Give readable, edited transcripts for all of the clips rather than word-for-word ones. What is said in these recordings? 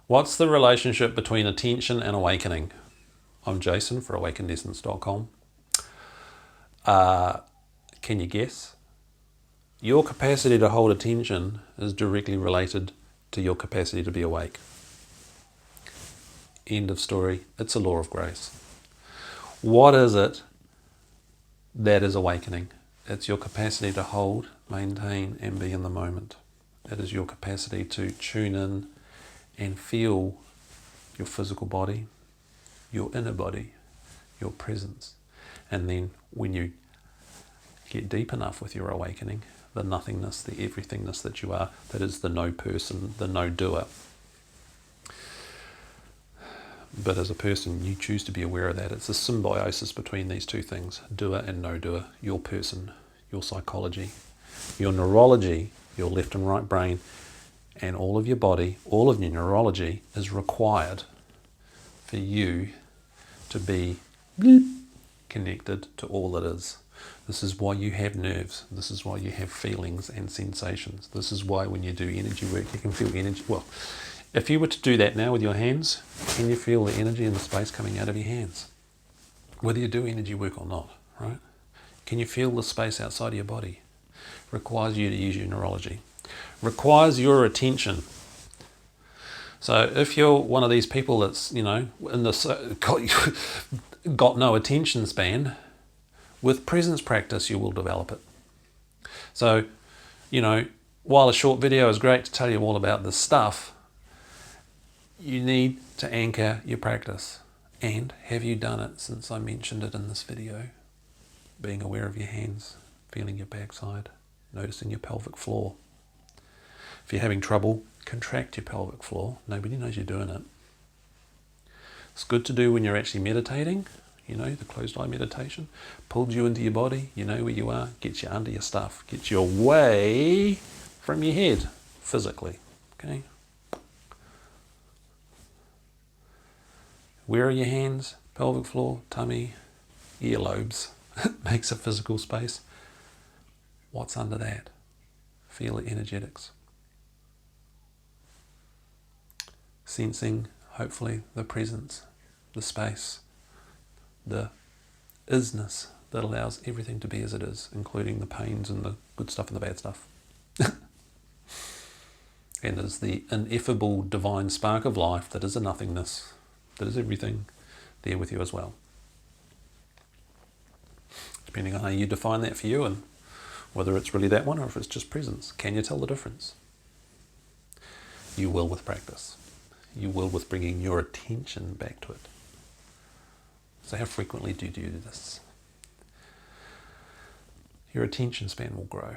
What's the relationship between attention and awakening? I'm Jason for AwakenedEssence.com. Can you guess? Your capacity to hold attention is directly related to your capacity to be awake. End of story. It's a law of grace. What is it that is awakening? It's your capacity to hold, maintain, and be in the moment. It is your capacity to tune in and feel your physical body, your inner body, your presence. And then when you get deep enough with your awakening, the nothingness, the everythingness that you are, that is the no person, the no doer. But as a person, you choose to be aware of that. It's a symbiosis between these two things, doer and no doer, your person, your psychology, your neurology, your left and right brain, and all of your body, all of your neurology is required for you to be connected to all that is. This is why you have nerves. This is why you have feelings and sensations. This is why when you do energy work, you can feel energy. Well, if you were to do that now with your hands, can you feel the energy and the space coming out of your hands? Whether you do energy work or not, right? Can you feel the space outside of your body? Requires you to use your neurology. Requires your attention. So if you're one of these people that's, in got no attention span, with presence practice you will develop it. So, while a short video is great to tell you all about this stuff, you need to anchor your practice. And have you done it since I mentioned it in this video? Being aware of your hands, feeling your backside, noticing your pelvic floor. If you're having trouble, contract your pelvic floor. Nobody knows you're doing it. It's good to do when you're actually meditating, the closed eye meditation. Pulls you into your body, you know where you are, gets you under your stuff, gets you away from your head physically. Okay? Where are your hands? Pelvic floor, tummy, earlobes. Makes a physical space. What's under that? Feel the energetics. Sensing, hopefully, the presence, the space, the isness that allows everything to be as it is, including the pains and the good stuff and the bad stuff. And is the ineffable divine spark of life that is a nothingness, that is everything, there with you as well. Depending on how you define that for you and whether it's really that one or if it's just presence. Can you tell the difference? You will with practice. You will with bringing your attention back to it. So how frequently do you do this? Your attention span will grow.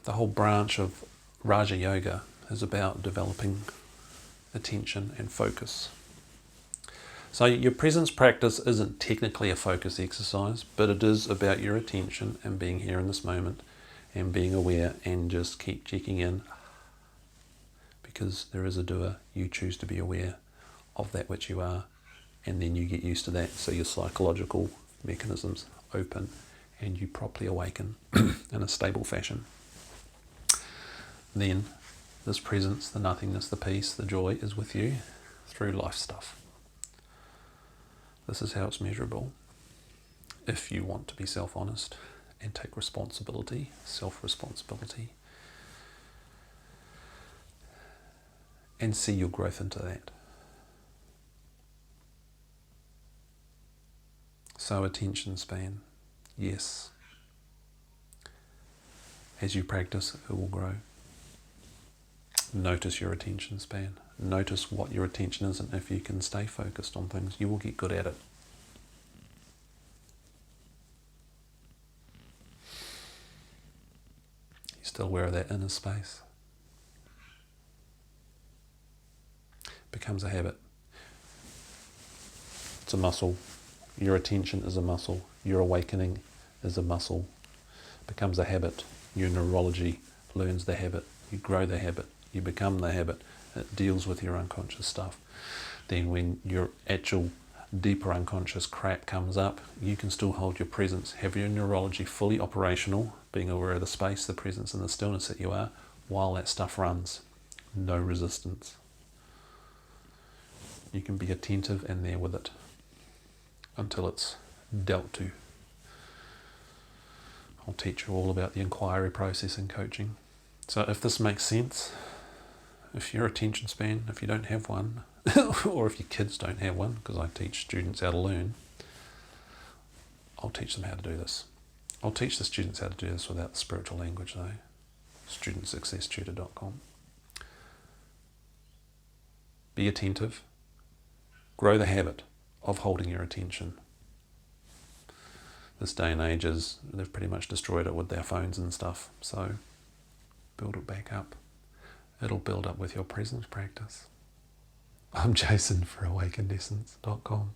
The whole branch of Raja Yoga is about developing attention and focus. So your presence practice isn't technically a focus exercise, but it is about your attention and being here in this moment and being aware and just keep checking in. Because there is a doer, you choose to be aware of that which you are, and then you get used to that, so your psychological mechanisms open and you properly awaken in a stable fashion. Then this presence, the nothingness, the peace, the joy is with you through life stuff. This is how it's measurable. If you want to be self-honest and take responsibility, self-responsibility, and see your growth into that. So attention span, yes. As you practice, it will grow. Notice your attention span. Notice what your attention is, and if you can stay focused on things, you will get good at it. You're still aware of that inner space. Becomes a habit. It's a muscle. Your attention is a muscle. Your awakening is a muscle. Becomes a habit. Your neurology learns the habit. You grow the habit. You become the habit. It deals with your unconscious stuff. Then when your actual deeper unconscious crap comes up, you can still hold your presence, have your neurology fully operational, being aware of the space, the presence and the stillness that you are, while that stuff runs. No resistance. You can be attentive and there with it until it's dealt to. I'll teach you all about the inquiry process in coaching. So if this makes sense, if your attention span, if you don't have one, or if your kids don't have one, because I teach students how to learn, I'll teach them how to do this. I'll teach the students how to do this without the spiritual language though. StudentSuccessTutor.com. Be attentive. Grow the habit of holding your attention. This day and age they've pretty much destroyed it with their phones and stuff, so build it back up. It'll build up with your presence practice. I'm Jason for AwakenedEssence.com.